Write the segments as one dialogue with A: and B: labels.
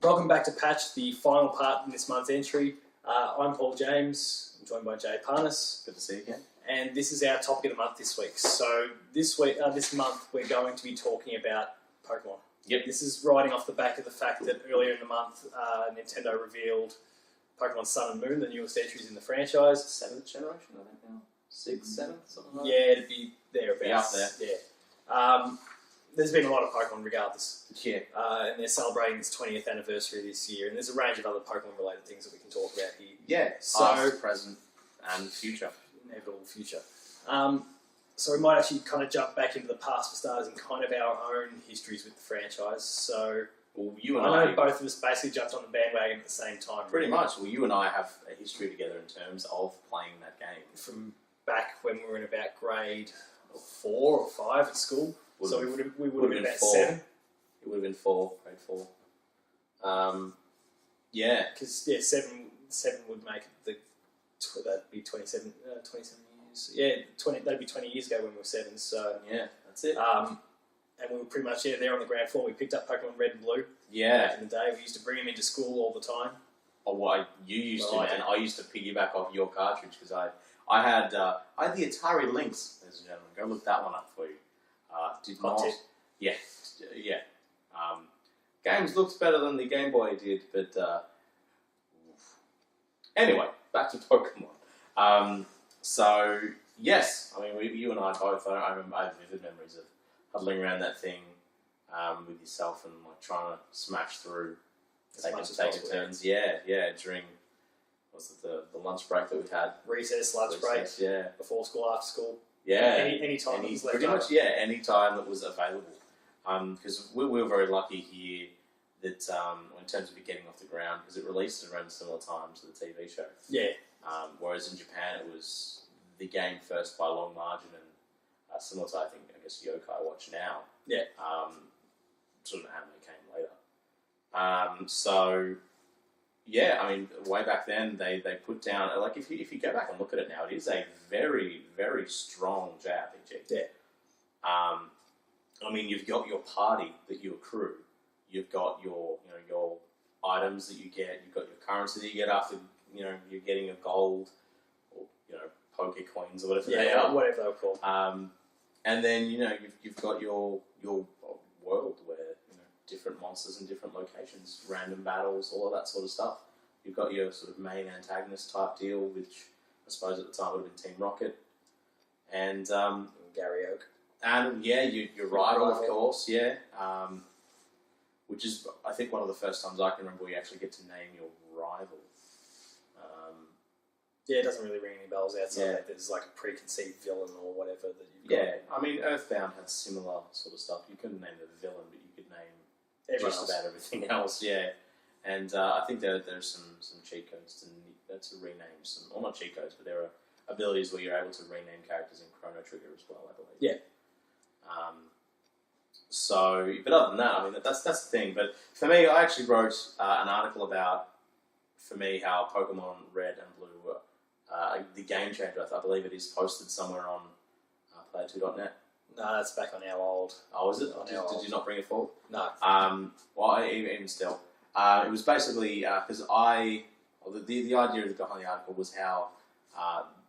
A: Welcome back to Patch, the final part in this month's entry. I'm Paul James. I'm joined by Jay Parnas.
B: Good to see you again.
A: And this is our topic of the month this week. So this month, we're going to be talking about Pokemon.
B: Yep.
A: This is riding off the back of the fact that earlier in the month, Nintendo revealed Pokemon Sun and Moon, the newest entries in the franchise.
B: 7th generation, I think now. 6th, 7th, something like that.
A: Yeah, it'd be thereabouts.
B: Be up there.
A: Yeah. There's been a lot of Pokemon regardless.
B: Yeah.
A: And they're celebrating its 20th anniversary this year, and there's a range of other Pokemon-related things that we can talk about here.
B: Yeah, past, present, and future.
A: Inevitable future. So we might actually kind of jump back into the past for starters and kind of our own histories with the franchise. So
B: well, you and
A: I know both of us basically jumped on the bandwagon at the same time.
B: Pretty much. Well, you and I have a history together in terms of playing that game.
A: From back when we were in about grade 4 or 5 at school. So we would have been about 7.
B: It would have been 4, grade 4. Yeah.
A: Because 7 would make it that'd be 27 years. Yeah, that'd be 20 years ago when we were 7. So
B: yeah, that's it.
A: And we were pretty much there on the ground floor. We picked up Pokemon Red and Blue.
B: Yeah.
A: Back in the day, we used to bring them into school all the time.
B: Oh, what you used to, man. I used to piggyback off your cartridge because I had the Atari Lynx, ladies and gentlemen. Go look that one up for you. Did not. Yeah. Games looked better than the Game Boy did, but anyway, back to Pokemon. So yes, I mean you and I both. I remember I have vivid memories of huddling around that thing with yourself and like trying to smash through, taking turns. Yeah. During the lunch break that we had,
A: recess, lunch break,
B: yeah,
A: before school, after school.
B: Yeah,
A: any time that was left
B: pretty
A: over.
B: much. Yeah, any time that was available. Because we were very lucky here that in terms of it getting off the ground, because it released at around a similar time to the TV show.
A: Yeah.
B: Whereas in Japan it was the game first by a long margin, and similar to I guess Yokai Watch now.
A: Yeah.
B: Sort of anime came later. So yeah, I mean, way back then they put down like if you go back and look at it now, it is a very, very strong JRPG.
A: Yeah.
B: I mean, you've got your party that you accrue, you've got your items that you get, you've got your currency that you get after you're getting your gold or poke coins or whatever they are,
A: whatever they're called.
B: And then you've got your world where different monsters in different locations, random battles, all of that sort of stuff. You've got your sort of main antagonist type deal, which I suppose at the time would have been Team Rocket, and
A: Gary Oak.
B: And yeah, your rival, of course, yeah. Which is, I think, one of the first times I can remember where you actually get to name your rival.
A: Yeah, it doesn't really ring any bells outside that. There's like a preconceived villain or whatever that you've got.
B: Yeah, I mean, Earthbound had similar sort of stuff. You couldn't name the villain, but you could name just about everything else, yeah. And I think there's some cheat codes to rename some, or not cheat codes, but there are abilities where you're able to rename characters in Chrono Trigger as well, I believe.
A: Yeah.
B: So, but other than that, I mean, that's the thing. But for me, I actually wrote an article about, for me, how Pokemon Red and Blue were the game changer. I believe it is posted somewhere on player2.net.
A: No, that's back on our old.
B: Oh, is it? Did you not bring it forward?
A: No.
B: Well, even still, it was basically because the idea behind the article was how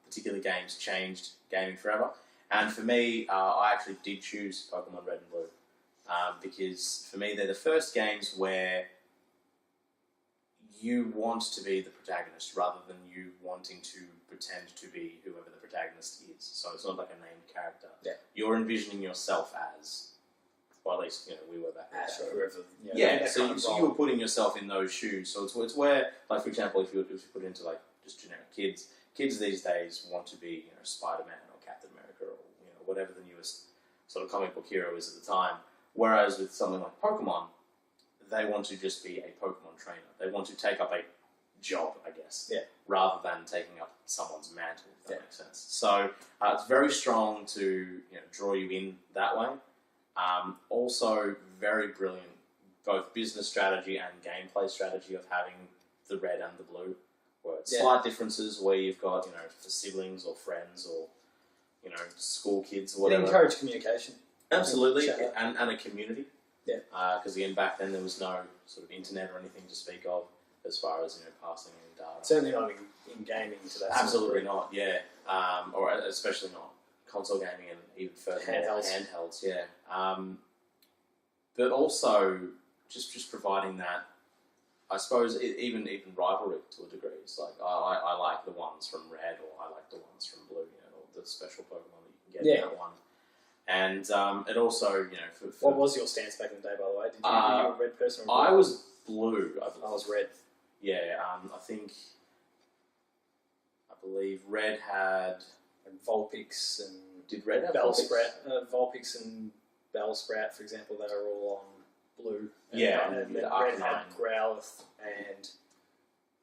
B: particular games changed gaming forever. And for me, I actually did choose Pokemon Red and Blue because for me, they're the first games where you want to be the protagonist rather than you wanting to pretend to be whoever the protagonist is. So it's not like a named character.
A: Yeah.
B: You're envisioning yourself as, well, at least we were back
A: Ash
B: then.
A: or whoever.
B: Yeah, so you were putting yourself in those shoes. So it's where, like for example, if you put it into like just generic kids these days want to be Spider-Man or Captain America or whatever the newest sort of comic book hero is at the time. Whereas with something like Pokemon, they want to just be a Pokemon trainer. They want to take up a job, I guess, rather than taking up someone's mantle, if that makes sense. So it's very strong to draw you in that way. Also very brilliant, both business strategy and gameplay strategy of having the red and the blue. Where it's slight differences where you've got, for siblings or friends or, school kids or whatever.
A: Encourage communication.
B: Absolutely, and a community.
A: Yeah.
B: Because again, back then there was no sort of internet or anything to speak of as far as passing any data.
A: Certainly not in gaming to that.
B: Absolutely not. Yeah. Or especially not console gaming and even further handhelds. Yeah. But also just providing that. I suppose even rivalry to a degree. It's like I like the ones from Red, or I like the ones from Blue. Or the special Pokemon that you can get in that one. And it also,
A: what was your stance back in the day, by the way? Were you a Red person? Or
B: I was Blue.
A: I was Red.
B: Yeah. I believe Red had
A: Vulpix and
B: did Red have
A: Bellsprout? Vulpix and Bellsprout, for example, they were all on Blue. And Red had Growlithe and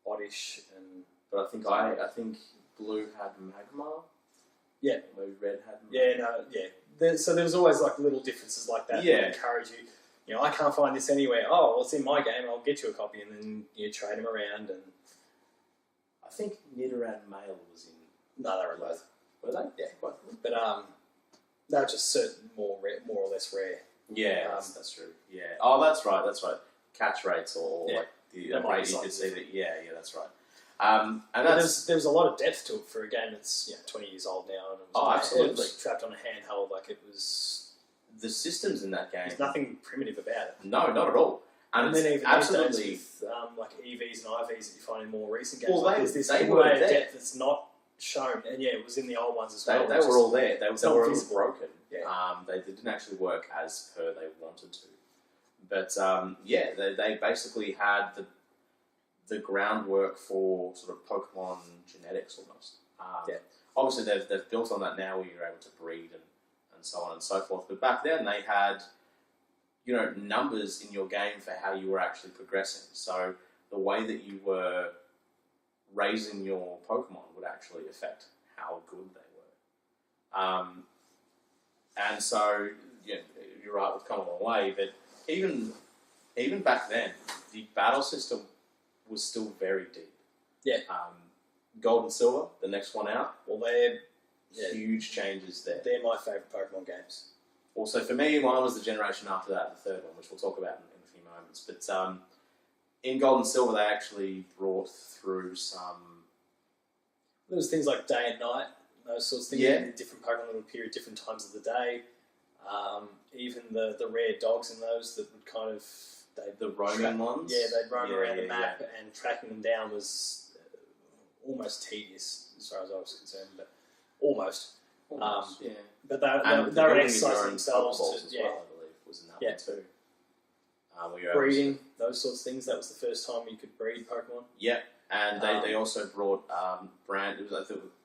A: Oddish,
B: but I think Blue had Magmar.
A: Yeah.
B: Maybe Red had Magmar.
A: So there was always like little differences like that that encourage you. I can't find this anywhere. Oh, well, it's in my game. I'll get you a copy, and then you trade them around. And
B: I think Nidoran Male was in.
A: No, they were both.
B: Were they?
A: Yeah, quite. But they were just certain more or less rare.
B: Yeah, that's true. Yeah. Oh, that's right. Catch rates or like the rate you could see that. Yeah, that's right. And there
A: was a lot of depth to it for a game that's 20 years old now. And it was
B: absolutely.
A: It was trapped on a handheld, like it was.
B: The systems in that game.
A: There's nothing primitive about it.
B: No, not at all. And
A: then even
B: absolutely
A: with like EVs and IVs that you find in more recent games.
B: Well,
A: there's this
B: they were
A: way of
B: there.
A: depth that's not shown, and it was in the old ones as well.
B: They were all there. They were all broken.
A: Yeah.
B: They didn't actually work as per they wanted to. But they basically had the groundwork for sort of Pokemon genetics almost. Obviously, they've built on that now, where you're able to breed and so on and so forth. But back then, they had numbers in your game for how you were actually progressing. So the way that you were raising your Pokemon would actually affect how good they were. And so, you're right, we've come a long way, but even back then, the battle system was still very deep.
A: Yeah.
B: Gold and Silver, the next one out.
A: Well, they're
B: huge changes there.
A: They're my favourite Pokemon games.
B: Also, for me, mine was the generation after that, the third one, which we'll talk about in a few moments. But in Gold and Silver, they actually brought through some.
A: There was things like day and night, those sorts of things.
B: Yeah.
A: Different Pokemon would appear at different times of the day. Even the rare dogs in those that would kind of
B: the roaming ones.
A: Yeah, they'd roam around the map, and tracking them down was almost tedious as far as I was concerned. But almost.
B: Yeah.
A: But they were exercising themselves.
B: As well, I believe, was in that one too.
A: Breeding, those sorts of things. That was the first time you could breed Pokemon.
B: Yeah, and they also brought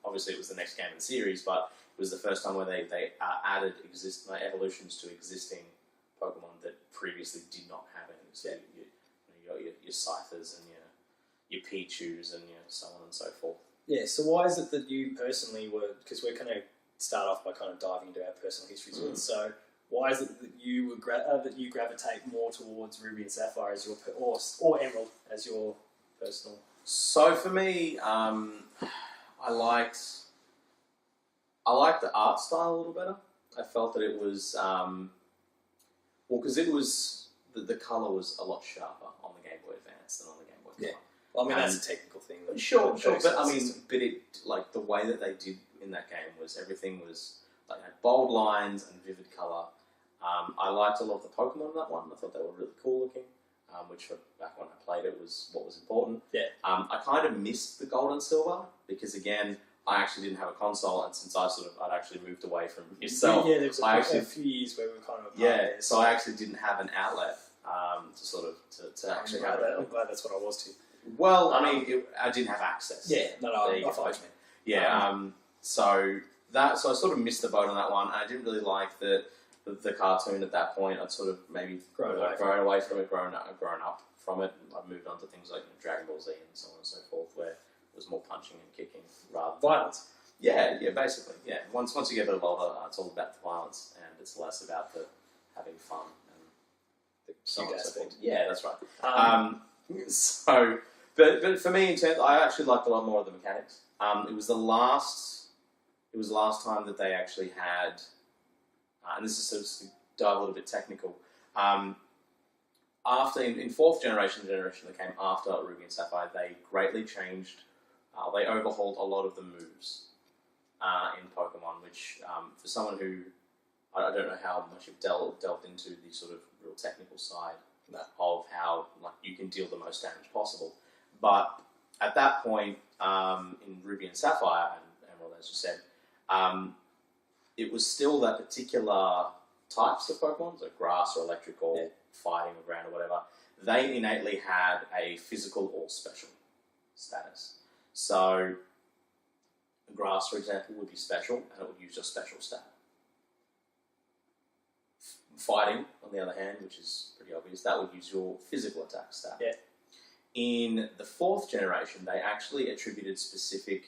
B: obviously it was the next game in the series, but it was the first time where they added evolutions to existing Pokemon that previously did not have any. So you got your Scythers and your Pichus and so on and so forth.
A: Yeah, so why is it that you personally were, because we're going to start off by kind of diving into our personal histories, so why is it that you gravitate more towards Ruby and Sapphire as your, or Emerald as your personal?
B: So for me, I liked the art style a little better. I felt that it was, because it was, the colour was a lot sharper on the Game Boy Advance than on the Game Boy Color.
A: Yeah. Well, I mean, that's a technical thing.
B: Sure, but I mean, the way that they did in that game was everything was like had bold lines and vivid colour. I liked a lot of the Pokemon in that one. I thought they were really cool looking, which for back when I played it was what was important.
A: Yeah.
B: I kind of missed the Gold and Silver because again, I actually didn't have a console, and since I'd actually moved away from yourself,
A: there was a few years where we were kind of
B: so I actually didn't have an outlet to actually have it.
A: I'm glad that's what I was too.
B: Well, I mean, I didn't have access.
A: Yeah, I find you.
B: Yeah, so I sort of missed the boat on that one. I didn't really like the cartoon at that point. I'd sort of maybe grown away from it, grown up from it. I've moved on to things like Dragon Ball Z and so on and so forth, where it was more punching and kicking rather than
A: violence.
B: Yeah, basically, yeah. Once you get a bit older, it's all about the violence, and it's less about the having fun and the
A: cute aspect.
B: Yeah, that's right. So, but for me, I actually liked a lot more of the mechanics. It was the last time that they actually had, and this is sort of to dive a little bit technical. after in fourth generation, the generation that came after Ruby and Sapphire, they greatly changed. They overhauled a lot of the moves in Pokemon, which for someone who I don't know how much you've delved into the sort of real technical side of how you can deal the most damage possible. But at that point, in Ruby and Sapphire and Emerald, as you said, it was still that particular types of Pokemon, so grass or electric or fighting or ground or whatever, they innately had a physical or special status. So grass, for example, would be special and it would use your special stat. Fighting, on the other hand, which is pretty obvious, that would use your physical attack stat.
A: Yeah.
B: In the fourth generation, they actually attributed specific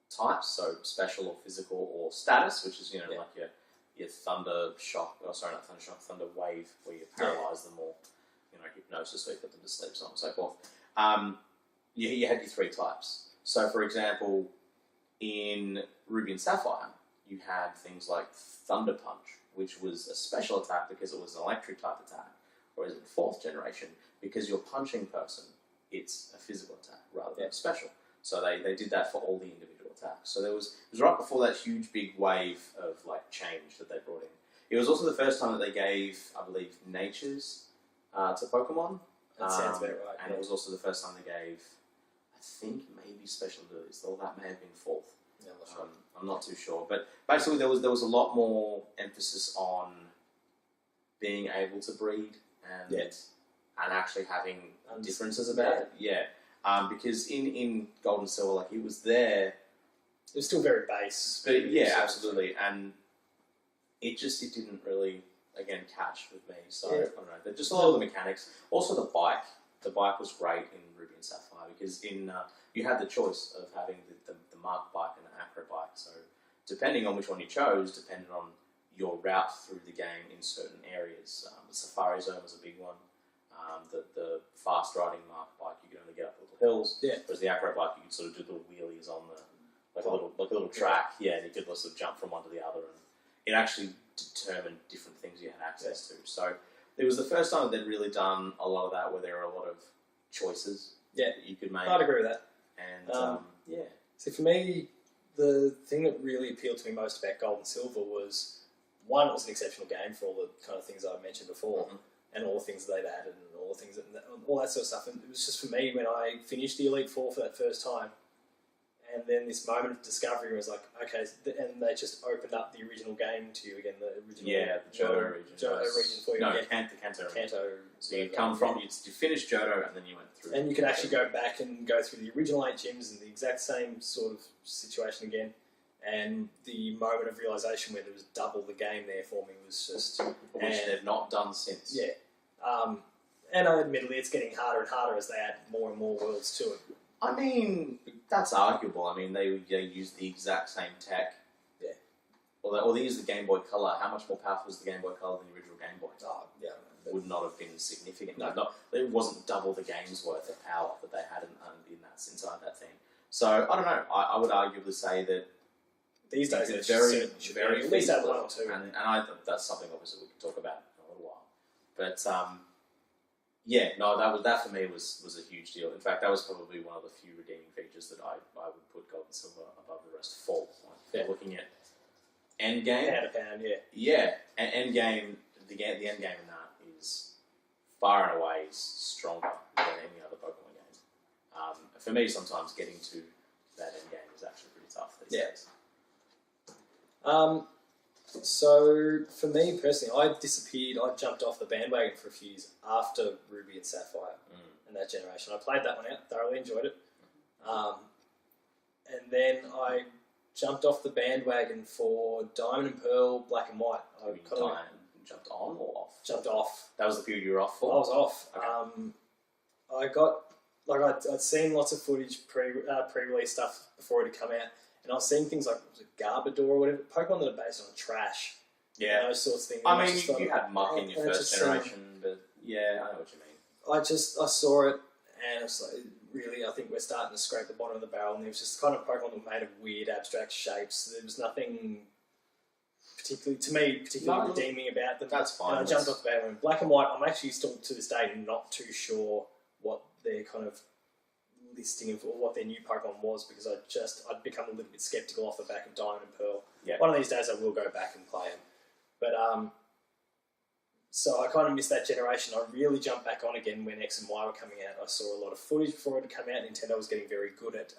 B: types, so special or physical or status, which is, like your thunder shock, not thunder shock, thunder wave, where you paralyze them, or, hypnosis, where you put them to sleep, so on and so forth. You had your three types. So, for example, in Ruby and Sapphire, you had things like Thunder Punch, which was a special attack because it was an electric type attack. Whereas in fourth generation, because you're punching person, it's a physical attack rather than a special. So they did that for all the individual attacks. So it was right before that huge big wave of change that they brought in. It was also the first time that they gave, I believe, natures to Pokemon.
A: That sounds about right.
B: And it was also the first time they gave, I think, maybe special abilities. Though that may have been fourth.
A: Yeah, I'm not sure.
B: I'm not too sure, but basically there was a lot more emphasis on being able to breed and actually having differences about it. Yeah, because in Gold and Silver, it was there.
A: It was still very base.
B: But absolutely, and it didn't really catch with me. So I don't know. Just a lot of the mechanics. Also the bike. The bike was great in Ruby and Sapphire because you had the choice of having the Mark bike and the Acro bike. So depending on which one you chose, depended on your route through the game in certain areas. The Safari Zone was a big one. The fast riding Mark bike, you could only get up little hills. Yeah. Whereas the Acro bike, you could sort of do little wheelies on a little track. Yeah, and you could sort of jump from one to the other, and it actually determined different things you had access to. So it was the first time that they'd really done a lot of that, where there were a lot of choices that you could make.
A: I'd agree with that.
B: And
A: So for me, the thing that really appealed to me most about Gold and Silver was, one, it was an exceptional game for all the kind of things I mentioned before, and all the things that they'd added, and all the things all that sort of stuff. And it was just for me when I finished the Elite Four for that first time, and then this moment of discovery was like, okay, and they just opened up the original game to you again, the original
B: the Johto region.
A: Johto region for you.
B: No, the Kanto region.
A: Kanto.
B: So you come from, you finished Johto, and then you went through.
A: And you can actually go back and go through the original 8 gyms and the exact same sort of situation again. And the moment of realisation where there was double the game there for me was just...
B: Which they've not done since.
A: Yeah. And admittedly, it's getting harder and harder as they add more and more worlds to it.
B: I mean, that's arguable. I mean, they use the exact same tech.
A: Yeah.
B: Or they use the Game Boy Color. How much more powerful was the Game Boy Color than the original Game Boy?
A: Oh, yeah.
B: Would not have been significant. No, it wasn't double the game's worth of power that they had inside that thing. So, I don't know. I would arguably say that
A: these days
B: it's
A: very
B: very
A: at least add one or two.
B: And I think that's something obviously we can talk about in a little while. But that for me was a huge deal. In fact, that was probably one of the few redeeming features that I would put Gold and Silver above the rest for. Looking at endgame.
A: Pound to pound, yeah.
B: Yeah, and endgame, the endgame in that is far and away stronger than any other Pokemon game. For me, sometimes getting to that endgame is actually pretty tough these days.
A: So, for me personally, I jumped off the bandwagon for a few years after Ruby and Sapphire and that generation. I played that one out, thoroughly enjoyed it. And then I jumped off the bandwagon for Diamond and Pearl, Black and White.
B: Jumped on or off?
A: Jumped off.
B: That was the period you were off for?
A: I was off.
B: Okay.
A: I'd seen lots of footage, pre-release stuff before it had come out. And I was seeing things like, was it Garbodor or whatever, Pokemon that are based on trash.
B: Yeah.
A: Those sorts of things.
B: I mean, you had Muck in your first generation, but yeah, I know what you mean.
A: I saw it, and it was like, really, I think we're starting to scrape the bottom of the barrel, and it was just kind of Pokemon that were made of weird, abstract shapes. There was nothing particularly redeeming about them.
B: That's fine.
A: And I jumped off the bandwagon. Black and White, I'm actually still to this day not too sure what their kind of listing of or what their new Pokemon was, because I'd become a little bit skeptical off the back of Diamond and Pearl.
B: Yeah.
A: One of these days I will go back and play them. But so I kind of missed that generation. I really jumped back on again when X and Y were coming out. I saw a lot of footage before it had come out. Nintendo was getting very good at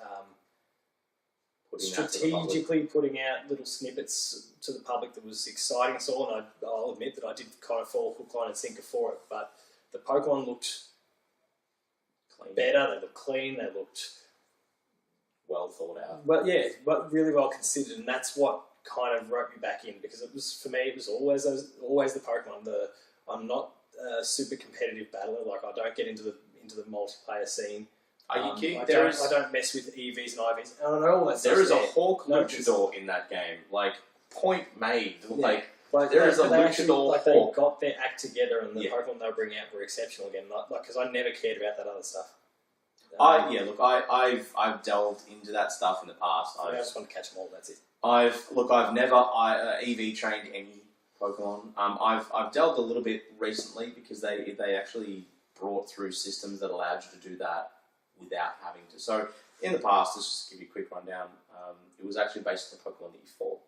A: strategically putting out little snippets to the public that was exciting us all, and I'll admit that I did kind of fall hook, line and sinker for it, but the Pokemon looked better, they looked clean, they looked
B: well thought out.
A: But yeah, but really well considered, and that's what kind of roped me back in, because it was, for me, it was always the Pokemon. I'm not a super competitive battler, like I don't get into the multiplayer scene.
B: Are you kidding?
A: I don't mess with EVs and IVs. And I know all that
B: there is a
A: there.
B: Hawk Luchador in that game. Like, point made. Yeah. There is a Luchador Hawk.
A: They got their act together, and the Pokemon they bring out were exceptional again. Because I never cared about that other stuff.
B: I've delved into that stuff in the past.
A: I just want to catch them all. That's it.
B: I've never EV trained any Pokemon. I've delved a little bit recently because they actually brought through systems that allowed you to do that without having to. So in the past, let's just give you a quick rundown. It was actually based on the Pokemon that you fought.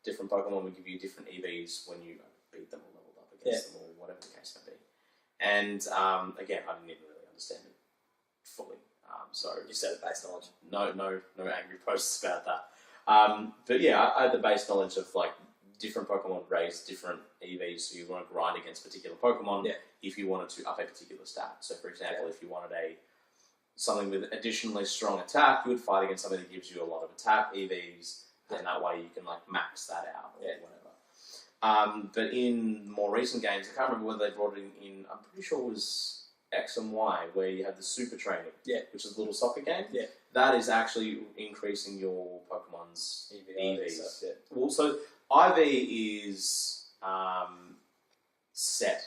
B: Different Pokemon would give you different EVs when you beat them or leveled up against them, or whatever the case may be. And again, I didn't even really understand it fully. So
A: you said it base knowledge.
B: No angry posts about that. But yeah, I had the base knowledge of like different Pokemon raise different EVs, so you want to grind against particular Pokemon if you wanted to up a particular stat. So for example, if you wanted something with additionally strong attack, you would fight against something that gives you a lot of attack EVs, and that way you can like max that out or whatever. But in more recent games, I can't remember whether they brought it in. I'm pretty sure it was X and Y, where you have the super training, which is a little soccer game.
A: Yeah,
B: that is actually increasing your Pokemon's EVs. Well, so IV is set.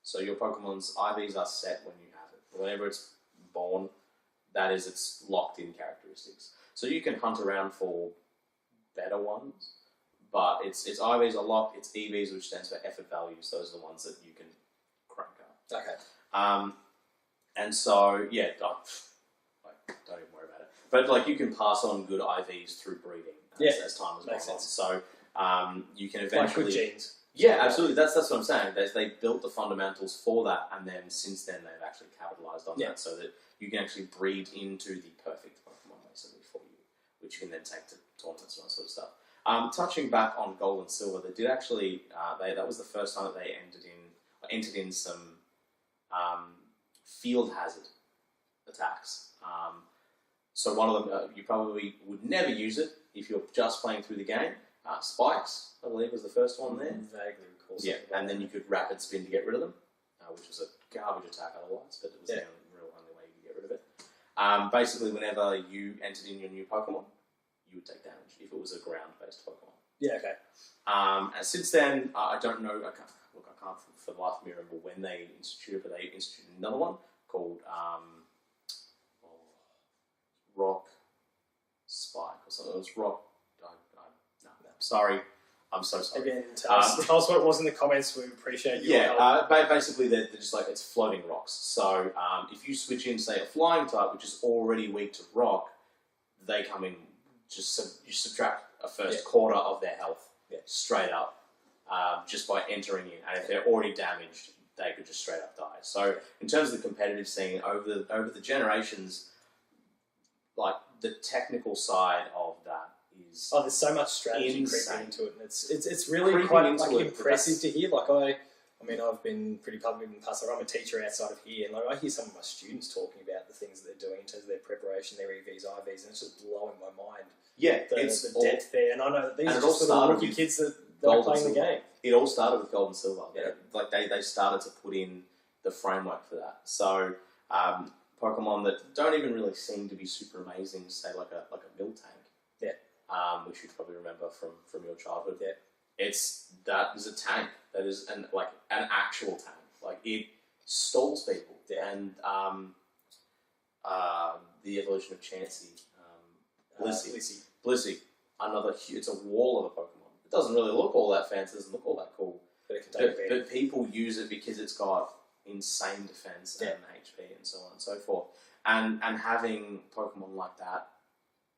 B: So your Pokemon's IVs are set when you have it. Whenever it's born, that is its locked-in characteristics. So you can hunt around for better ones, but its IVs are locked. Its EVs, which stands for effort values, those are the ones that you can crank up.
A: Okay.
B: And so don't even worry about it. But like you can pass on good IVs through breeding as time has gone on. So you can eventually
A: like good genes.
B: Yeah, absolutely. That's what I'm saying. They built the fundamentals for that, and then since then they've actually capitalized on that, so that you can actually breed into the perfect Pokemon basically for you, which you can then take to tournaments and that sort of stuff. Touching back on Gold and Silver, they did actually. That was the first time that they entered in some field hazard attacks. So one of them, you probably would never use it if you're just playing through the game. Spikes, I believe, was the first one there.
A: Vaguely recall.
B: Yeah, and then you could rapid spin to get rid of them, which was a garbage attack otherwise, but it was the only way you could get rid of it. Basically, whenever you entered in your new Pokemon, you would take damage if it was a ground-based Pokemon.
A: Yeah, okay.
B: And since then, I don't know. I can't for the life of me remember when they instituted, but they instituted another one called Rock Spike or something. It was Rock. Sorry, I'm so sorry.
A: Again, tell us what it was in the comments. We appreciate your help.
B: Basically, they're just like it's floating rocks. So if you switch in, say, a flying type, which is already weak to rock, they come in. You subtract a first quarter of their health straight up, just by entering in. And if they're already damaged, they could just straight up die. So in terms of the competitive scene, over the generations, like the technical side of that.
A: There's so much strategy creeping into it, and it's really quite impressive to hear. Like I've been pretty public in the past. Like I'm a teacher outside of here, and like I hear some of my students talking about the things that they're doing in terms of their preparation, their EVs, IVs, and it's just blowing my mind.
B: Yeah,
A: the depth there, and I know that these are just little rookie kids that are playing the game.
B: It all started with Gold and Silver. Yeah. Like they started to put in the framework for that. So Pokemon that don't even really seem to be super amazing, say like a Miltank. Which you'd probably remember from your childhood. Yeah, that is a tank. That is an actual tank. Like it stalls people. Yeah. And the evolution of Chansey, Blissey, another. It's a wall of a Pokemon. it doesn't really look all that fancy, it doesn't look all that cool.
A: But it can take a beating.
B: But people use it because it's got insane defense and HP and so on and so forth. And having Pokemon like that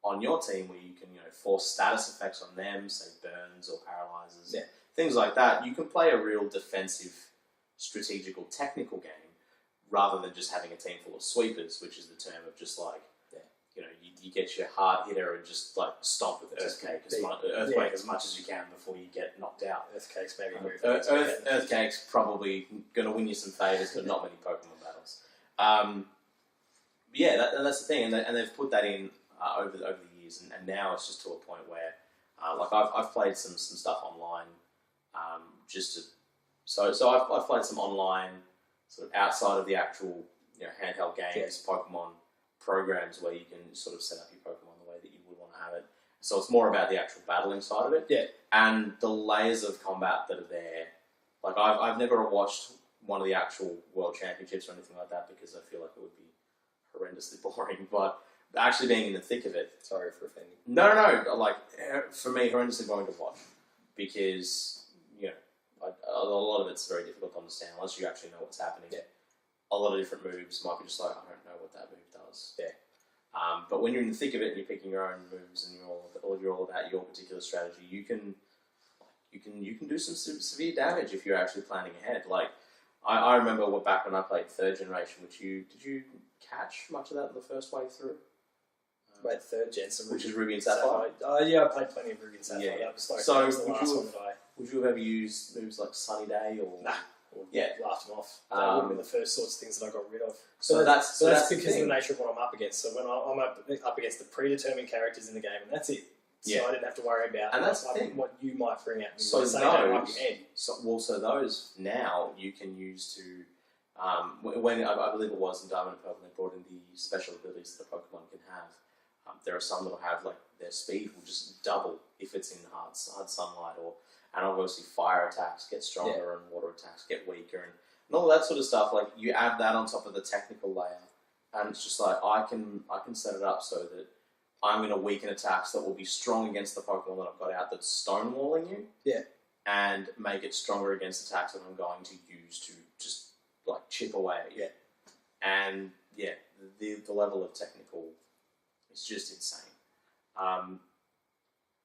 B: on your team where you can, force status effects on them, say burns or paralyzes, things like that, you can play a real defensive, strategical, technical game rather than just having a team full of sweepers, which is the term of just like, you get your hard hitter and just like stomp with Earthquake as much as you can before you get knocked out.
A: Earthquake's maybe
B: Earthquake's probably going to win you some favours, but not many Pokemon battles. That's the thing, and they've put that in over the years, and now it's just to a point where, I've played some stuff online, I've played some online, sort of outside of the actual handheld games, Pokemon programs where you can sort of set up your Pokemon the way that you would want to have it. So it's more about the actual battling side of it, and the layers of combat that are there. Like I've never watched one of the actual World Championships or anything like that because I feel like it would be horrendously boring, but actually being in the thick of it...
A: Sorry for offending.
B: No. Like, for me, horrendously boring to watch because, a lot of it's very difficult to understand unless you actually know what's happening. A lot of different moves might be just like, I don't know what that move does. But when you're in the thick of it and you're picking your own moves and you're all about your particular strategy, you can do some severe damage if you're actually planning ahead. Like, I remember back when I played third generation, did you catch much of that in the first wave through?
A: Wait, third gen,
B: which is Ruby and Sapphire.
A: I played plenty of Ruby and Sapphire. That was
B: would you have ever used moves like Sunny Day or?
A: Nah. Laughed them off. They would be the first sorts of things that I got rid of.
B: So that's
A: because of the nature of what I'm up against. So when I'm up against the predetermined characters in the game, and that's it. So I didn't have to worry about what you might bring at me.
B: So those now you can use to when I believe it was in Diamond and Pearl, they brought in the special abilities that a Pokemon can have. There are some that will have like their speed will just double if it's in hard sunlight, and obviously fire attacks get stronger and water attacks get weaker and all that sort of stuff. Like you add that on top of the technical layer, and it's just like I can set it up so that I'm going to weaken attacks that will be strong against the Pokemon that I've got out that's stonewalling you. And make it stronger against attacks that I'm going to use to just like chip away at you. And the level of technical is just insane.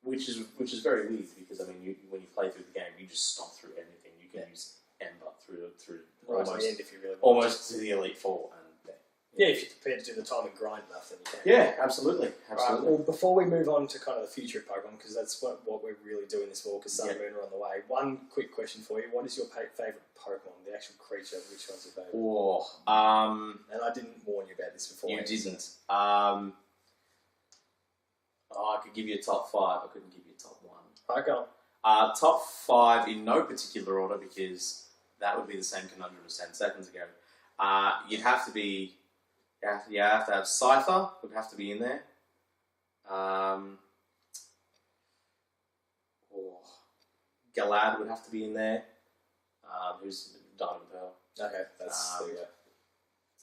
B: Which is very weird because when you play through the game, you just stomp through everything. You can use Ember through
A: almost to the end if you really want
B: almost to the Elite Four.
A: And if you're prepared to do the time and grind enough, then you can.
B: Yeah, absolutely.
A: Right, well, before we move on to kind of the future of Pokemon, because that's what we're really doing this for, because Sun and Moon are on the way. One quick question for you: what is your favourite Pokemon? The actual creature? Which one's your favourite? And I didn't warn you about this before.
B: You didn't. I could give you a top 5. I couldn't give you a top 1.
A: Okay.
B: Top 5 in no particular order because that would be the same conundrum as 10 seconds ago. You'd have to be. You have to have Cypher. Would have to be in there. Galad would have to be in there. Who's Diamond and Pearl.
A: Okay, that's there you go.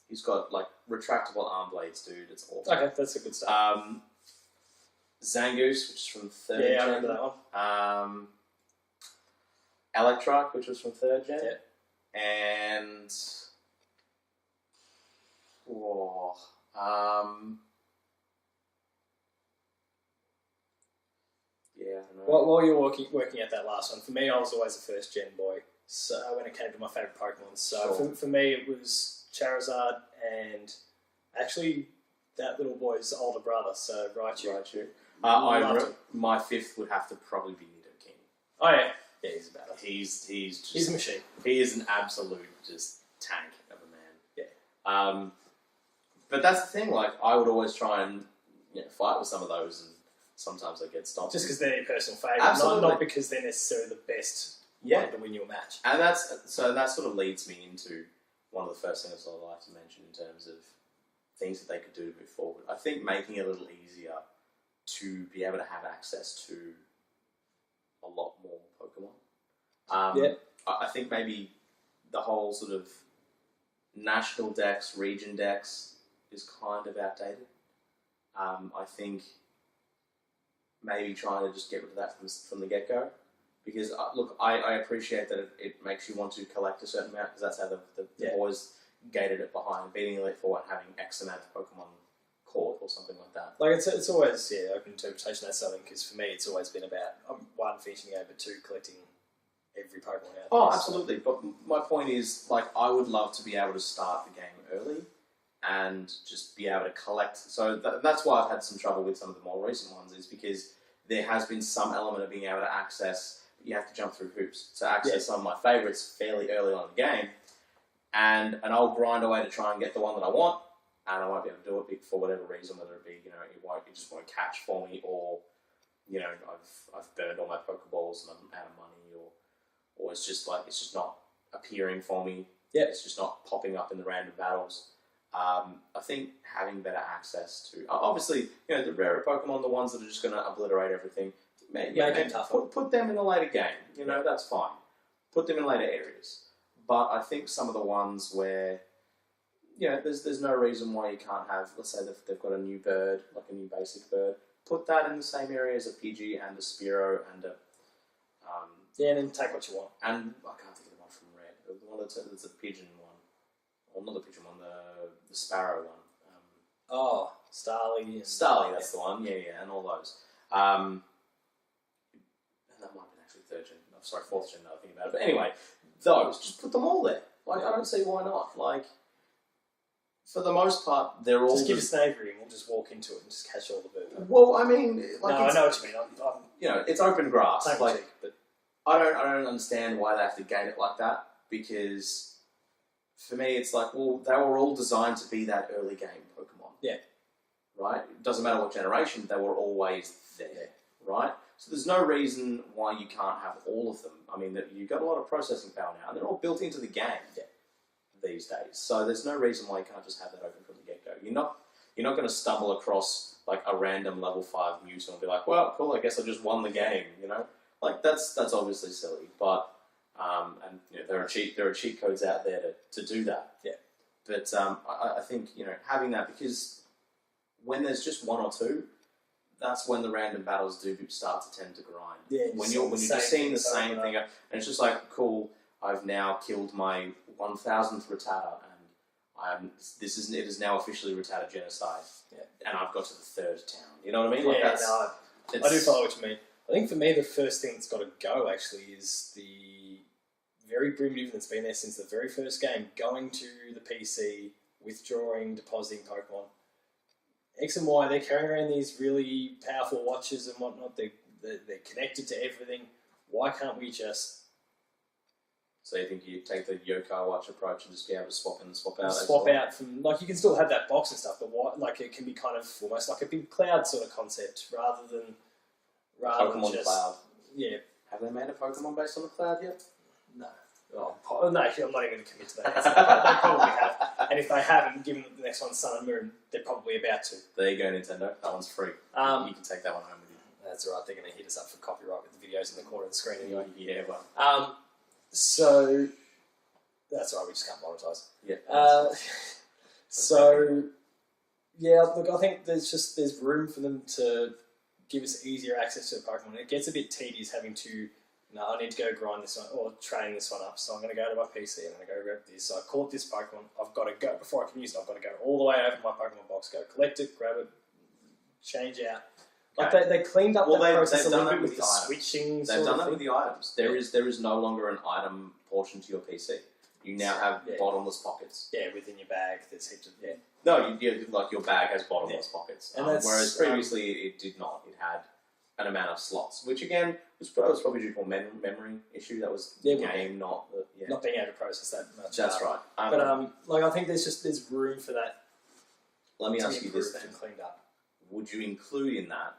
B: He's got like retractable arm blades, dude. It's awesome.
A: Okay, that's a good start.
B: Zangoose, which is from 3rd
A: gen.
B: I
A: remember that one.
B: Electrike, which was from 3rd gen. And I don't know.
A: While you're working at that last one, for me, I was always a 1st gen boy. So when it came to my favourite Pokemon, for me, it was Charizard and actually that little boy's older brother, so Raichu.
B: My 5th would have to probably be Nidoking.
A: Oh yeah, he's a badass.
B: He's
A: a machine.
B: He is an absolute just tank of a man. Yeah. But that's the thing. Like I would always try and fight with some of those, and sometimes I get stopped.
A: Just because they're your personal favourite, not because they're necessarily the best one to win your match.
B: And that sort of leads me into one of the first things I'd like to mention in terms of things that they could do to move forward. I think making it a little easier to be able to have access to a lot more Pokemon. I think maybe the whole sort of national dex, region dex is kind of outdated. I think maybe trying to just get rid of that from the get-go. Because look, I appreciate that it makes you want to collect a certain amount because that's how the boys gated it behind beating Elite Four and having X amount of Pokemon caught or something like that.
A: Like it's always open interpretation. That's something because for me it's always been about one finishing game, but two collecting every Pokemon out there.
B: Oh, absolutely. But my point is, like, I would love to be able to start the game early and just be able to collect. So that's why I've had some trouble with some of the more recent ones, is because there has been some element of being able to access, but you have to jump through hoops to access some of my favourites fairly early on in the game. And I'll grind away to try and get the one that I want, and I won't be able to do it for whatever reason, whether it be, it just won't catch for me, or, I've burned all my Pokeballs and I'm out of money, or it's just not appearing for me. Yeah, it's just not popping up in the random battles. I think having better access to, obviously, the rarer Pokemon, the ones that are just going to obliterate everything, put them in the later game. That's fine. Put them in later areas. But I think some of the ones where, there's no reason why you can't have, let's say they've got a new bird, like a new basic bird, put that in the same area as a Pidgey and a Spearow and a...
A: and then take what you want.
B: And I can't think of the one from Red. The one that's a pigeon one. Or not the pigeon one, the sparrow one.
A: Starly.
B: Starly, that's the one. Yeah, and all those. And that might have been actually fourth gen now I think about it. But anyway, those, just put them all there. Like, I don't see why not. Like, for the most part, they're all...
A: Just give us an aviary and we'll just walk into it and just catch all the birds.
B: Well, I mean... Like,
A: I know what you mean.
B: it's open grass.
A: Like, but
B: I don't understand why they have to gate it like that, because for me it's like, well, they were all designed to be that early game Pokemon.
A: Yeah.
B: Right? It doesn't matter what generation, they were always there. Right? So there's no reason why you can't have all of them. I mean, you've got a lot of processing power now, and they're all built into the game these days. So there's no reason why you can't just have that open from the get-go. You're not going to stumble across like a random level 5 Mewtwo and be like, well, cool, I guess I just won the game, Like, that's obviously silly, but there are cheat codes out there to do that.
A: Yeah.
B: But I think having that, because when there's just one or two, that's when the random battles do start to tend to grind.
A: Yeah.
B: When you're just seeing the same thing, and it's just like, cool, I've now killed my 1000th Rattata, and it is now officially Rattata genocide. Yeah. And I've got to the 3rd town. You know what I mean? Like
A: I do follow what you mean. I think for me, the first thing that's got to go, actually, is the very primitive that's been there since the very first game, going to the PC, withdrawing, depositing Pokemon. X and Y, they're carrying around these really powerful watches and whatnot. They're connected to everything. Why can't we just...
B: So you think you take the Yokai Watch approach and just be able to swap in and swap out?
A: Swap out from... Like, you can still have that box and stuff, but it can be kind of almost like a big cloud sort of concept, rather than
B: Pokemon
A: just,
B: Cloud.
A: Yeah.
B: Have they made a Pokemon based on the cloud yet?
A: No. No, I'm not even going to commit to that. They probably have. And if they haven't, given the next one's Sun and Moon, they're probably about to.
B: There you go, Nintendo. That one's free. You can take that one home with you.
A: That's all right. They're going to hit us up for copyright with the videos in the corner of the screen anyway.
B: Yeah,
A: well. So, that's all right. We just can't monetize.
B: Yeah.
A: So, yeah, look, I think there's room for them to give us easier access to the Pokemon. It gets a bit tedious having to, I need to go grind this one or train this one up. So I'm going to go to my PC and I'm going to go grab this. So I caught this Pokemon. I've got to go, before I can use it, I've got to go all the way over to my Pokemon box, go collect it, grab it, change out. Like they cleaned up that process a little bit with the switching.
B: They've done that with the items. There is no longer an item portion to your PC. You now have bottomless pockets.
A: Yeah, within your bag, there's heaps of
B: No, like your bag has bottomless pockets. And whereas previously it did not. It had an amount of slots, which again was probably due to a memory issue. That was the game, not
A: being able to process that much.
B: That's right.
A: But I think there's room for that.
B: Let me ask you this then:
A: cleaned up.
B: Would you include in that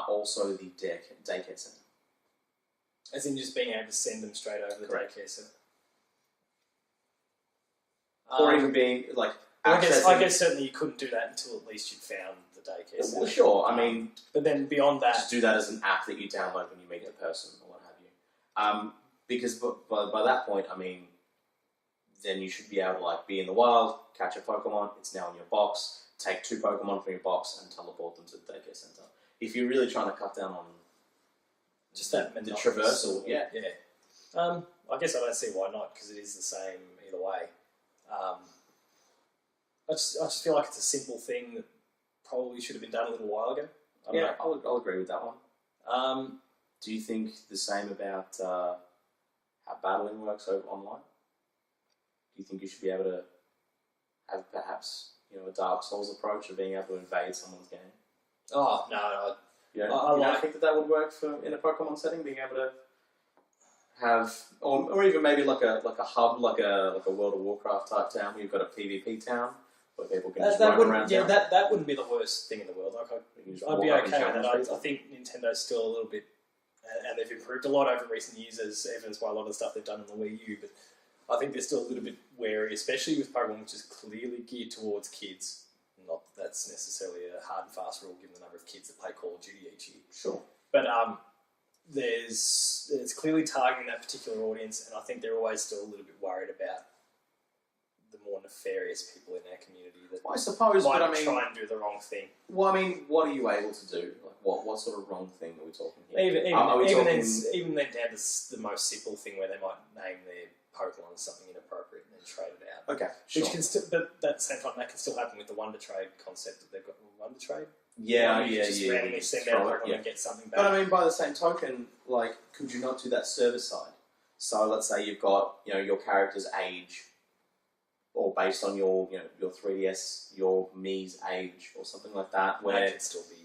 B: also the daycare center?
A: As in just being able to send them straight over the daycare center.
B: Or even being like...
A: I guess certainly you couldn't do that until at least you'd found the daycare center.
B: Well, sure. I mean...
A: But then beyond that...
B: Just do that as an app that you download when you meet the person or what have you. Because by that point, I mean, then you should be able to be in the wild, catch a Pokemon, it's now in your box, take 2 Pokemon from your box and teleport them to the daycare center. If you're really trying to cut down on
A: just that
B: the
A: monotonous
B: traversal. Yeah.
A: I guess I don't see why not, because it is the same either way. I just feel like it's a simple thing that probably should have been done a little while ago. I don't know.
B: I'll agree with that one. Do you think the same about how battling works over online? Do you think you should be able to have perhaps a Dark Souls approach of being able to invade someone's game?
A: Oh no,
B: You don't think that would work in a Pokemon setting, being able to have, or even maybe like a hub, like a World of Warcraft type town where you've got a PvP town where people can just roam around town?
A: That wouldn't be the worst thing in the world. Like I'd be okay with that. I think Nintendo's still a little bit, and they've improved a lot over recent years, as evidenced by a lot of the stuff they've done on the Wii U. But I think they're still a little bit wary, especially with Pokemon, which is clearly geared towards kids. Not that that's necessarily a hard and fast rule, given the number of kids that play Call of Duty each year.
B: Sure.
A: But it's clearly targeting that particular audience, and I think they're always still a little bit worried about the more nefarious people in our community that
B: I suppose,
A: might
B: but
A: try and do the wrong thing.
B: Well, I mean, what are you able to do? Like, what sort of wrong thing are we talking here?
A: Even then down to the most simple thing where they might name their Pokemon something inappropriate and then trade it out.
B: Okay, sure.
A: Which can still, but at the same time, that can still happen with the Wonder Trade concept that they've got. Wonder Trade. Just randomly send out Pokemon and get something back.
B: But I mean, by the same token, like, could you not do that service side? So let's say you've got your character's age, or based on your 3DS, your Mii's age, or something like that, where
A: that could still be.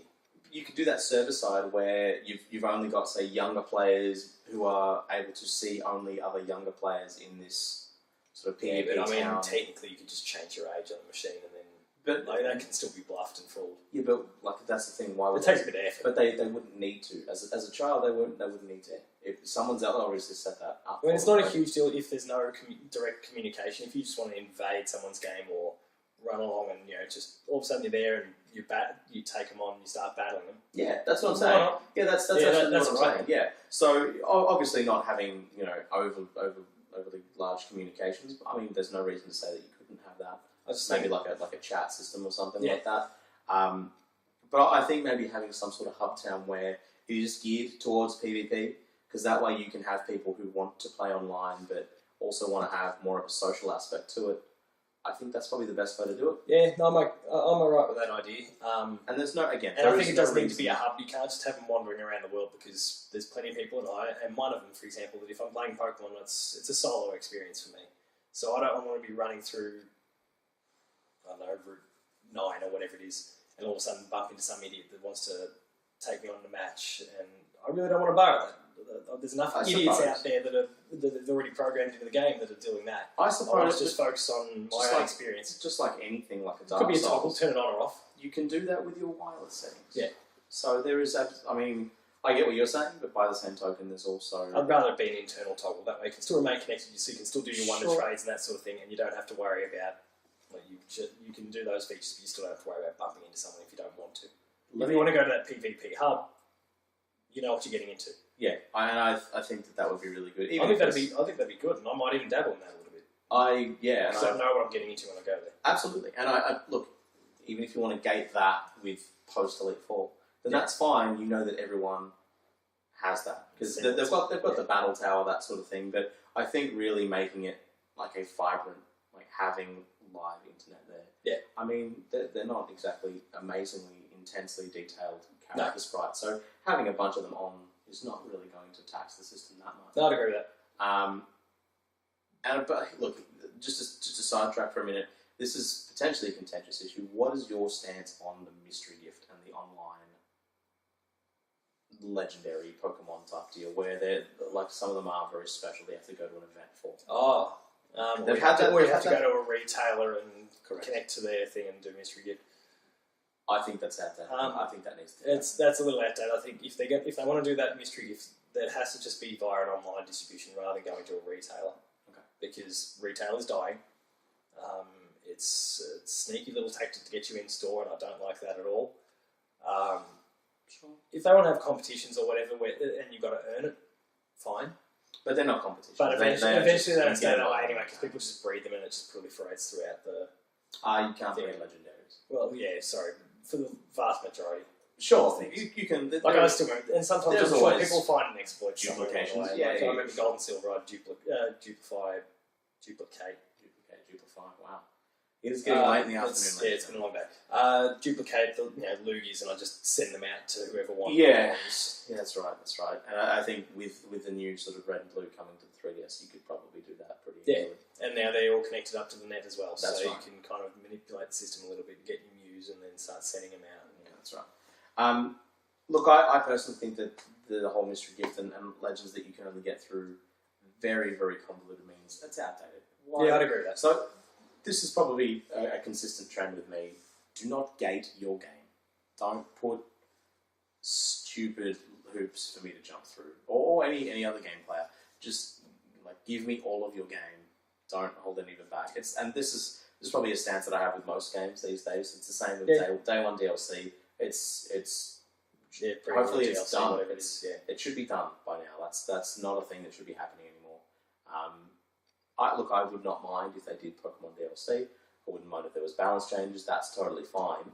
B: You could do that server side where you've only got, say, younger players who are able to see only other younger players in this sort of PvP
A: but I mean,
B: town.
A: technically, you could just change your age on the machine and then, that can still be bluffed and fooled.
B: Yeah, but like that's the thing. Why would
A: it takes a bit of effort?
B: But they wouldn't need to. As a child, they wouldn't need to. If someone's out, obviously set that up.
A: I mean, it's not a huge deal if there's no direct communication. If you just want to invade someone's game or run along and just all of a sudden you're there and you take them on and you start battling them.
B: Yeah, that's what I'm saying. Yeah, that's what I'm saying. Yeah. So obviously not having overly large communications. I mean, there's no reason to say that you couldn't have that. Maybe like a chat system or something like that. But I think maybe having some sort of hub town where it is geared towards PvP, because that way you can have people who want to play online but also want to have more of a social aspect to it. I think that's probably the best way to do it.
A: Yeah, no, I'm alright with that idea.
B: And there's no, again...
A: And I think it does need to be a hub. You can't just have them wandering around the world, because there's plenty of people, and one of them, for example, that if I'm playing Pokemon, it's a solo experience for me. So I don't want to be running through, I don't know, Route 9 or whatever it is, and all of a sudden bump into some idiot that wants to take me on the match, and I really don't want to borrow that. There's enough idiots out there that are already programmed into the game that are doing that.
B: I suppose
A: just focus on my own experience.
B: Just like anything, like a Dark Souls.
A: Could be a toggle, turn it on or off.
B: You can do that with your wireless settings.
A: Yeah.
B: So there is, I mean, I get what you're saying, but by the same token, there's also...
A: I'd rather it be an internal toggle. That way you can still remain connected, so you can still do your wonder trades and that sort of thing, and you don't have to worry about... you can do those features, but you still don't have to worry about bumping into someone if you don't want to. If you want to go to that PvP hub, you know what you're getting into. Yeah,
B: I think that would be really good.
A: I think that'd be good, and I might even dabble in that a little bit. Because I know what I'm getting into when I go there.
B: Absolutely, and I look, even if you want to gate that with post Elite Four, then that's fine. You know that everyone has that because they've got the battle tower, that sort of thing. But I think really making it like a vibrant, like having live internet there.
A: Yeah,
B: I mean they're not exactly amazingly intensely detailed character sprites, so having a bunch of them on is not really going to tax the system that much.
A: No, I'd agree with that.
B: But look, just to sidetrack for a minute, this is potentially a contentious issue. What is your stance on the mystery gift and the online legendary Pokemon type deal, where they're like some of them are very special? They have to go to an event for.
A: They've had to go to a retailer and connect to their thing and do mystery gift.
B: I think that's outdated. I think that needs to.
A: That's a little outdated. I think if they want to do that mystery gift, that has to just be via an online distribution rather than going to a retailer.
B: Okay.
A: Because retail is dying. It's a sneaky little tactic to get you in store, and I don't like that at all.
B: Sure.
A: If they want to have competitions or whatever, and you've got to earn it, fine.
B: But they're not competitions.
A: But eventually they don't stay that way anyway, because people just breed them and it just proliferates throughout the...
B: you can't breed legendaries.
A: Well, yeah, sorry. For the vast majority.
B: Sure,
A: things.
B: you can.
A: Like I still remember, and sometimes
B: there's
A: I'm sure
B: always
A: people find an exploit somewhere along the
B: duplications.
A: way.
B: Yeah,
A: Like,
B: yeah,
A: I remember Gold and Silver, I'd duplicate.
B: Wow. It's getting late in the afternoon.
A: Yeah, it's been a long day. Duplicate the loogies, and I just send them out to whoever wants.
B: Yeah, that's right. And I think with the new sort of red and blue coming to the 3DS, you could probably do that pretty easily.
A: And now they're all connected up to the net as well,
B: That's
A: so
B: right.
A: you can kind of manipulate the system a little bit, get your news, and then start sending them out.
B: Yeah, that's right. Look, I personally think that the whole mystery gift and legends that you can only get through very, very convoluted means, that's outdated. Why?
A: Yeah, I'd agree with that.
B: So this is probably a consistent trend with me. Do not gate your game. Don't put stupid hoops for me to jump through, or any other game player. Just give me all of your game. Don't hold any of it back. This is probably a stance that I have with most games these days. It's the same with day one DLC. Hopefully it's
A: DLC,
B: done.
A: It
B: It should be done by now. That's not a thing that should be happening anymore. I would not mind if they did Pokemon DLC. I wouldn't mind if there was balance changes. That's totally fine.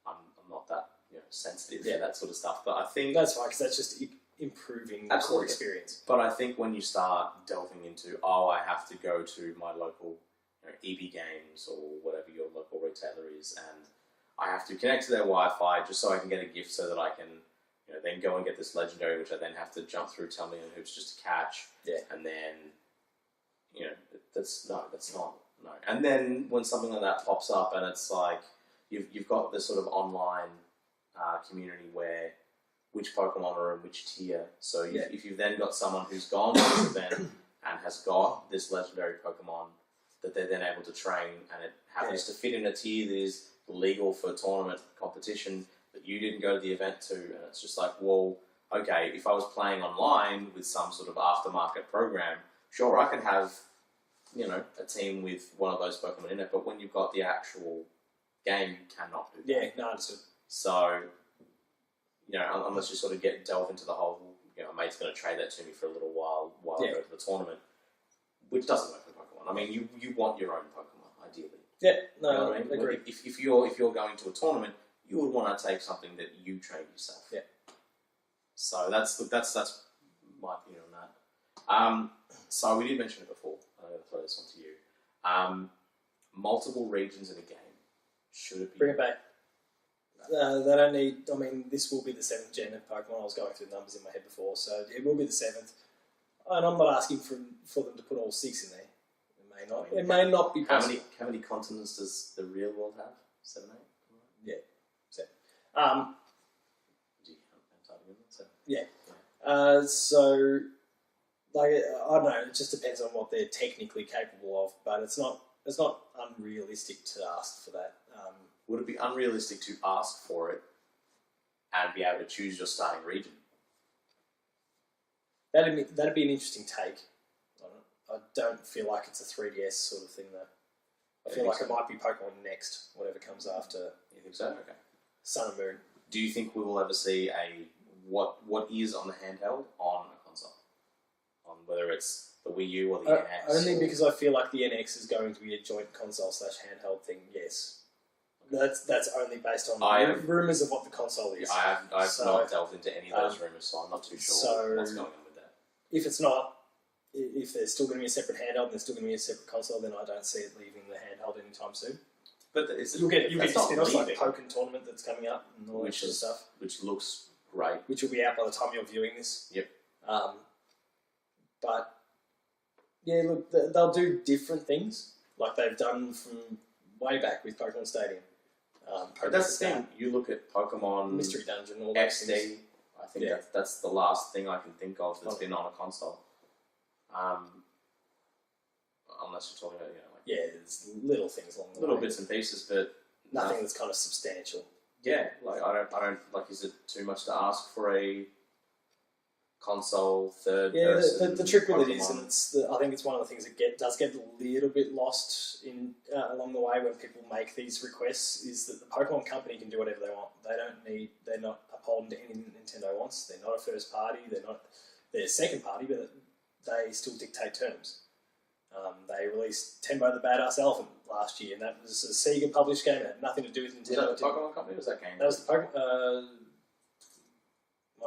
B: I'm not that sensitive to that sort of stuff. But I think
A: that's fine because that's just improving the core experience.
B: But I think when you start delving into, I have to go to my local EB Games or whatever your local retailer is, and I have to connect to their Wi-Fi just so I can get a gift so that I can then go and get this legendary, which I then have to jump through 10 million hoops just to catch.
A: Yeah.
B: And then, that's not. No. And then when something like that pops up and it's like, you've got this sort of online community where which Pokemon are in which tier. So if you've then got someone who's gone to this event and has got this legendary Pokemon that they're then able to train, and it happens to fit in a tier that is legal for tournament competition that you didn't go to the event to, and it's just like, well, okay, if I was playing online with some sort of aftermarket program, sure, I could have, a team with one of those Pokemon in it, but when you've got the actual game, you cannot do that.
A: Yeah, no, understood.
B: So, unless you sort of delve into the whole, a mate's going to trade that to me for a little while I go to the tournament, which doesn't work for Pokemon. I mean, you want your own Pokemon, ideally.
A: Yeah, no,
B: You know what I mean?
A: agree.
B: If you're going to a tournament, you would want to take something that you train yourself.
A: Yeah.
B: So that's my opinion on that. So we did mention it before. I'm going to throw this one to you. Multiple regions in a game. Should it be?
A: Bring it back. They don't need. I mean, this will be the 7th gen of Pokemon. I was going through the numbers in my head before, so it will be the 7th. And I'm not asking for them to put all 6 in there. It may not be possible.
B: How many continents does the real world have? 7, 8?
A: Yeah, 7.
B: Do you count Antarctica? So.
A: Yeah. So, I don't know. It just depends on what they're technically capable of, but it's not unrealistic to ask for that.
B: Would it be unrealistic to ask for it and be able to choose your starting region?
A: That'd be an interesting take. I don't feel like it's a 3DS sort of thing, though. I feel like it might be Pokemon next, whatever comes after.
B: You think so? Okay.
A: Sun and Moon.
B: Do you think we will ever see what is on the handheld on a console? On whether it's the Wii U or the NX?
A: Only because I feel like the NX is going to be a joint console/handheld thing, yes. That's only based on rumours of what the console is.
B: I've not delved into any of those rumours, so I'm not too sure what's going on with that.
A: If it's not, if there's still going to be a separate handheld and there's still going to be a separate console, then I don't see it leaving the handheld anytime soon.
B: But
A: you'll get spin-offs like Pokken Tournament that's coming up and all that sort of stuff.
B: Which looks great.
A: Which will be out by the time you're viewing this.
B: Yep.
A: But, yeah, look, they'll do different things, like they've done from way back with Pokemon Stadium.
B: But that's the thing. You look at Pokemon
A: Mystery Dungeon, all those
B: XD.
A: things.
B: I think that's the last thing I can think of that's been on a console. Unless you're talking about
A: there's little things along the
B: little
A: way.
B: bits and pieces, but
A: nothing that's kind of substantial.
B: Yeah, I don't like. Is it too much to ask for a console third?
A: Yeah,
B: person
A: the trick with
B: Pokemon?
A: it is, and I think it's one of the things that does get a little bit lost in along the way when people make these requests. Is that the Pokemon company can do whatever they want. They're not upholden to anything that Nintendo wants. They're not a first party. They're a second party, but they still dictate terms. They released Tembo the Badass Elephant last year, and that was a Sega published game. It had nothing to do with Nintendo.
B: Was that the Pokemon company or was that game?
A: That was the Pokemon.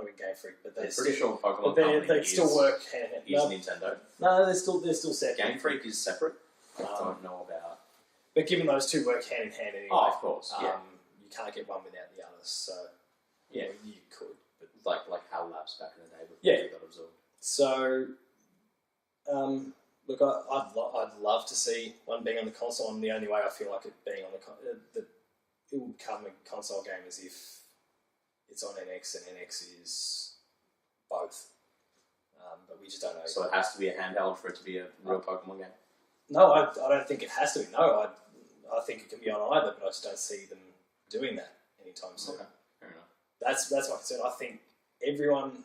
A: might have been Game Freak, but
B: I'm pretty sure Pokemon
A: but
B: Company
A: they still work hand in hand.
B: is Nintendo.
A: No, they're still separate.
B: Game Freak is separate. I don't know about.
A: But given those two work hand in hand anyway,
B: Oh, of course, yeah.
A: You can't get one without the other. So
B: Yeah.
A: you could. But
B: Like HAL Labs back in the day before
A: Yeah.
B: they got absorbed.
A: so, look, I'd love to see one being on the console, and the only way I feel like it being on that it would become a console game is if it's on NX and NX is both. But we just don't know.
B: So it has to be a handheld for it to be a real Pokemon game.
A: No, I don't think it has to be. No, I think it can be on either, but I just don't see them doing that anytime soon.
B: Okay, fair enough.
A: That's my concern. I think not everyone,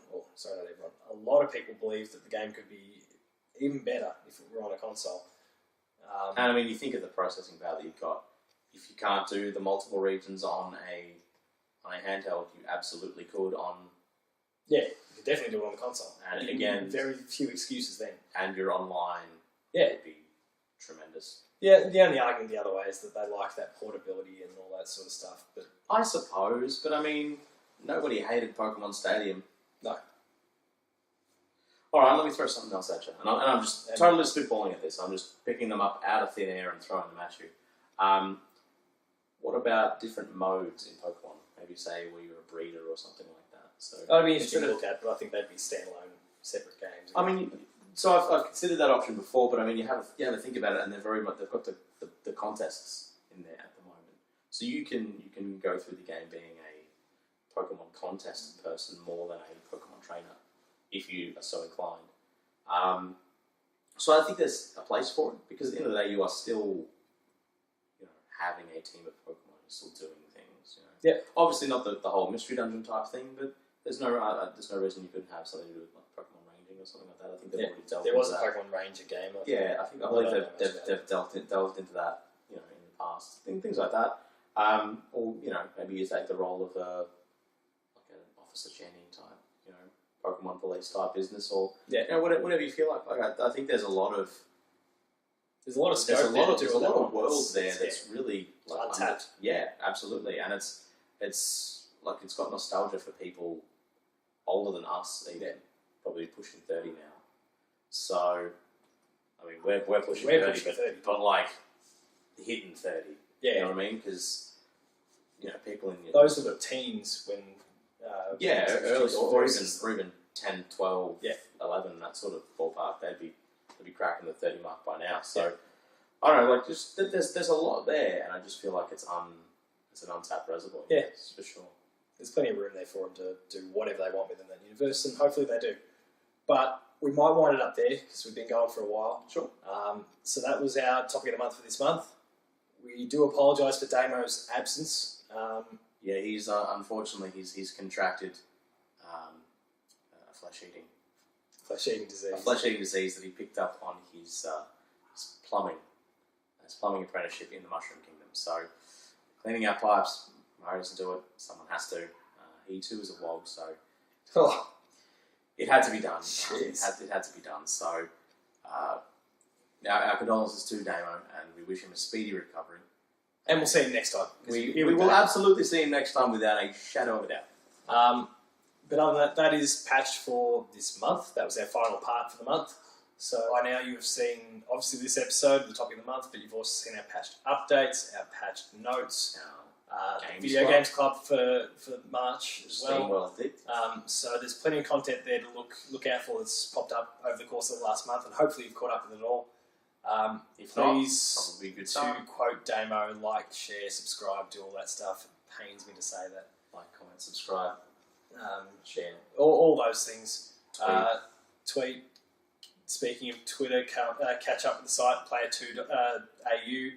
A: a lot of people believe that the game could be even better if it were on a console.
B: And I mean, you think of the processing power that you've got. If you can't do the multiple regions on a handheld, you absolutely could on.
A: Yeah, you could definitely do it on the console.
B: And
A: you
B: again,
A: very few excuses then.
B: And your online,
A: Yeah,
B: would be tremendous.
A: Yeah, the only argument the other way is that they like that portability and all that sort of stuff. But
B: I suppose, but I mean, nobody hated Pokemon Stadium.
A: No.
B: All right, let me throw something else at you. And I'm just totally spitballing at this. I'm just picking them up out of thin air and throwing them at you. What about different modes in Pokemon? Maybe say where you're a breeder or something like that. So
A: that'd be interesting to look at, but I think they'd be standalone, separate games.
B: I mean, so I've considered that option before, but I mean, you have a think about it, and they've got the contests in there at the moment, so you can go through the game being a Pokemon contest person more than a Pokemon trainer, if you are so inclined. So I think there's a place for it, because at the end of the day, you are still, having a team of Pokemon, you're still doing things.
A: Yeah.
B: Obviously not the whole mystery dungeon type thing, but there's no reason you couldn't have something to do with like Pokemon ranging or something like that. I think they've already delved.
A: There was
B: into
A: a Pokemon Ranger game.
B: I believe they've delved into that, in the past. Things like that. Or maybe you take the role of like an Officer Channing type, Pokemon police type business, or whatever you feel like. I think there's a lot of scope. There's a lot of worlds there that's really like
A: untapped.
B: Yeah, absolutely, and it's like it's got nostalgia for people older than us, even probably pushing 30 now. So, I mean, we're pushing 30, but like hitting 30.
A: Yeah,
B: you know what I mean? Because people in
A: those were the teens when.
B: Early or even 10, 12, 11, that sort of ballpark. They'd be cracking the 30 mark by now. So I don't know, like just there's a lot there, and I just feel like it's an untapped reservoir.
A: Yeah,
B: for sure.
A: There's plenty of room there for them to do whatever they want within that universe, and hopefully they do. But we might wind it up there because we've been going for a while.
B: Sure.
A: So that was our topic of the month for this month. We do apologise for Damo's absence.
B: He's unfortunately he's contracted
A: flesh-eating disease.
B: A flesh-eating disease that he picked up on his plumbing apprenticeship in the Mushroom Kingdom. So cleaning our pipes, Mario doesn't do it. Someone has to. He too is a wog, so it had to be done. It had to be done. So our condolences to Damo, and we wish him a speedy recovery.
A: And we'll see him next time.
B: We will absolutely see him next time without a shadow of a doubt.
A: But other than that, that is patched for this month. That was our final part for the month. So by now you have seen, obviously, this episode, the topic of the month, but you've also seen our patched updates, our patched notes, Video Games Club for March as well. So there's plenty of content there to look out for that's popped up over the course of the last month, and hopefully you've caught up with it all.
B: If
A: please,
B: not, probably a good
A: to
B: time.
A: quote Damo, like, share, subscribe, do all that stuff. It pains me to say that.
B: Like, comment, subscribe, share.
A: All those things. Tweet. Speaking of Twitter, catch up with the site, player2au.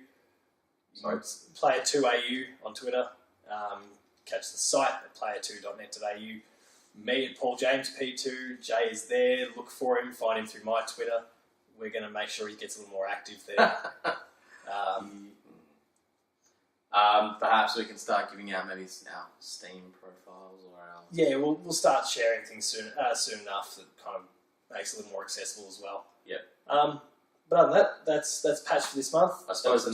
B: Sorry?
A: Player2au on Twitter. Catch the site at player2.net.au. Me at Paul James P2. Jay is there. Look for him. Find him through my Twitter. We're going to make sure he gets a little more active there.
B: Perhaps we can start giving out maybe our Steam profiles or our...
A: Yeah, we'll start sharing things soon enough that kind of makes it a little more accessible as well.
B: Yep.
A: But other than that, that's patched for this month.
B: I suppose the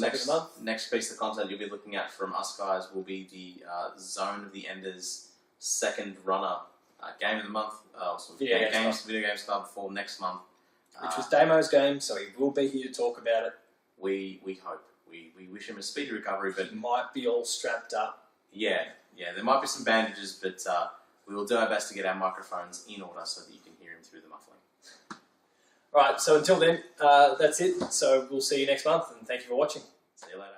B: next piece of content you'll be looking at from us guys will be the Zone of the Enders second runner game of the month,
A: Video Games
B: Video Games Club for next month.
A: which was Damo's game, so he will be here to talk about it.
B: We hope. We wish him a speedy recovery, but
A: He might be all strapped up.
B: yeah, there might be some bandages, but we will do our best to get our microphones in order so that you can hear him through the muffling.
A: All right, so until then, that's it. So we'll see you next month, and thank you for watching.
B: See you later.